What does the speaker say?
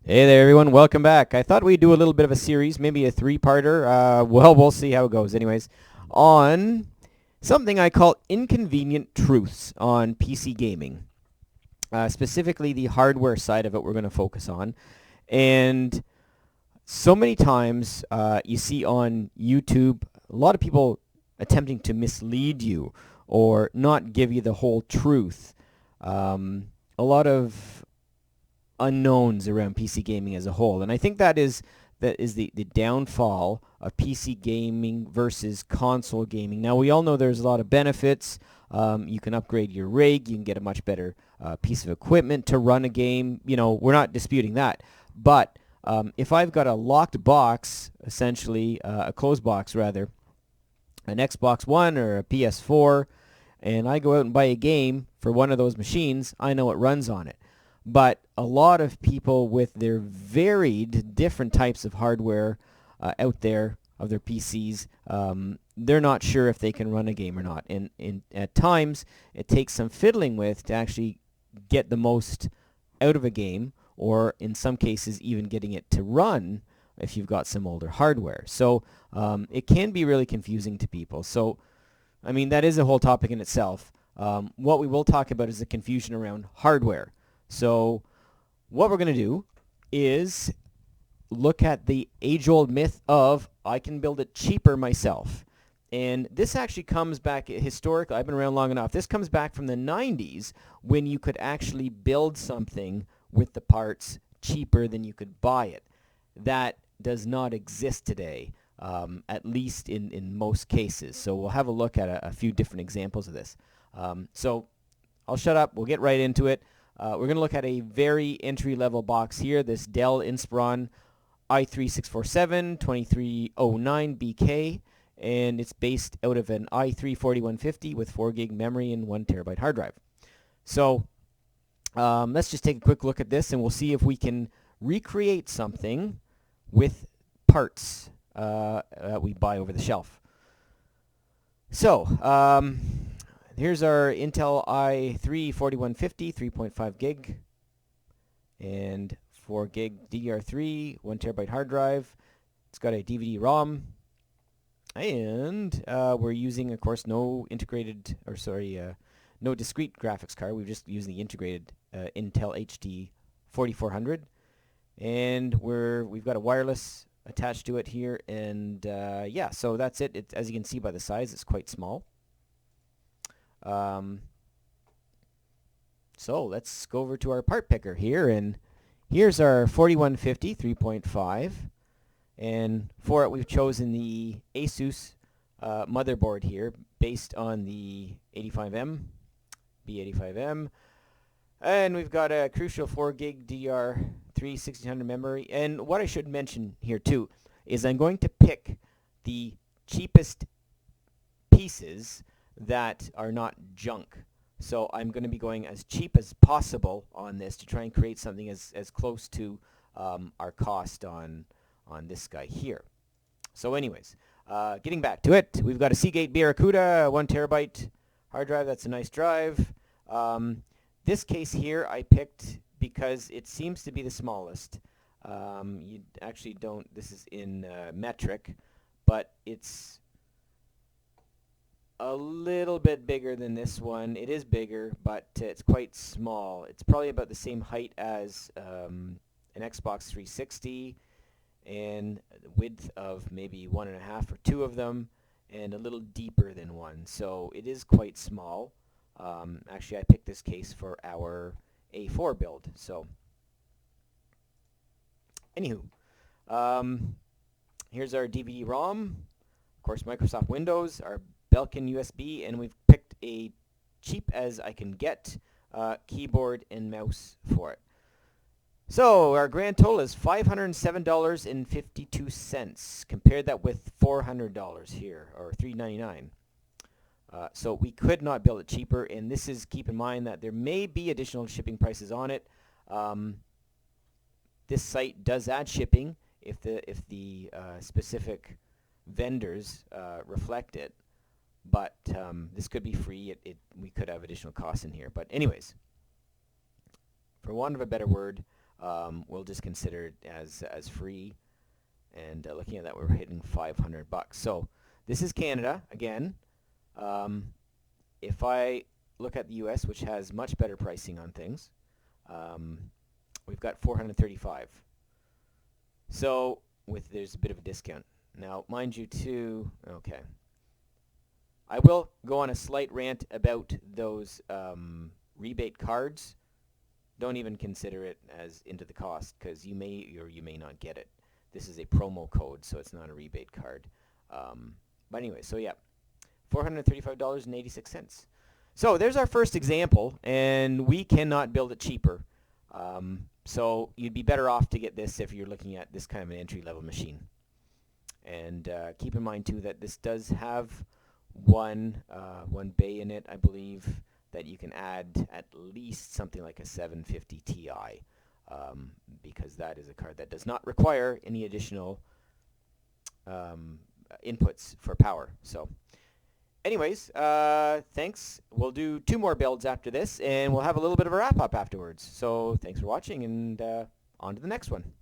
Hey there, everyone. Welcome back. I thought we'd do a little bit of a series, maybe a three-parter. Well, we'll see how it goes. Anyways, on something I call Inconvenient Truths on PC gaming. Specifically, the hardware side of it we're going to focus on. And so many times you see on YouTube a lot of people attempting to mislead you or not give you the whole truth. A lot of unknowns around PC gaming as a whole. And I think that is the downfall of PC gaming versus console gaming. Now, we all know there's a lot of benefits. You can upgrade your rig. You can get a much better piece of equipment to run a game. You know, we're not disputing that. But if I've got a locked box, essentially a closed box rather, an Xbox One or a PS4, and I go out and buy a game for one of those machines, I know it runs on it. But a lot of people with their varied different types of hardware out there of their PCs, they're not sure if they can run a game or not. And at times, it takes some fiddling with to actually get the most out of a game, or in some cases, even getting it to run if you've got some older hardware. So it can be really confusing to people. So, I mean, that is a whole topic in itself. What we will talk about is the confusion around hardware. So what we're going to do is look at the age-old myth of I can build it cheaper myself. And this actually comes back historically. I've been around long enough. This comes back from the 90s when you could actually build something with the parts cheaper than you could buy it. That does not exist today, at least in most cases. So we'll have a look at a few different examples of this. So I'll shut up. We'll get right into it. We're going to look at a very entry-level box here, this Dell Inspiron i3-647 2309BK, and it's based out of an i3-4150 with 4 gig memory and 1 terabyte hard drive. So let's just take a quick look at this, and we'll see if we can recreate something with parts that we buy over the shelf. So here's our Intel i3-4150, 3.5 gig, and 4 gig DDR3, 1 terabyte hard drive. It's got a DVD-ROM, and we're using, of course, no discrete graphics card. We've just used the integrated Intel HD 4400, and we've got a wireless attached to it here, and yeah, so that's it. As you can see by the size, it's quite small. So let's go over to our part picker here, and here's our 4150 3.5, and for it we've chosen the Asus motherboard here based on the 85M, B85M, and we've got a crucial 4 gig DDR3 1600 memory. And what I should mention here too is I'm going to pick the cheapest pieces that are not junk. So I'm going to be going as cheap as possible on this to try and create something as close to our cost on this guy here. So anyways, getting back to it, we've got a Seagate Barracuda, 1 terabyte hard drive. That's a nice drive. This case here I picked because it seems to be the smallest. You actually don't, this is in metric, but it's a little bit bigger than this one. It is bigger, but it's quite small. It's probably about the same height as an Xbox 360, and the width of maybe 1.5 or 2 of them, and a little deeper than one. So it is quite small. Actually, I picked this case for our A4 build. So, anywho, here's our DVD-ROM. Of course, Microsoft Windows, our Belkin USB, and we've picked a cheap as I can get keyboard and mouse for it. So our grand total is $507.52. Compared that with $400 here, or $399. So we could not build it cheaper, and this is, keep in mind that there may be additional shipping prices on it. This site does add shipping if the specific vendors reflect it. But this could be free. We could have additional costs in here. But anyways, for want of a better word, we'll just consider it as free. And looking at that, we're hitting $500. So this is Canada again. If I look at the U.S., which has much better pricing on things, we've got $435. So there's a bit of a discount. Now, mind you, too. Okay. I will go on a slight rant about those rebate cards. Don't even consider it as into the cost, because you may or you may not get it. This is a promo code, so it's not a rebate card. But anyway, so yeah, $435.86. So there's our first example, and we cannot build it cheaper. So you'd be better off to get this if you're looking at this kind of an entry-level machine. And keep in mind, too, that this does have one bay in it, I believe, that you can add at least something like a 750 Ti, because that is a card that does not require any additional inputs for power. So anyways, thanks. We'll do 2 more builds after this, and we'll have a little bit of a wrap-up afterwards. So thanks for watching, and on to the next one.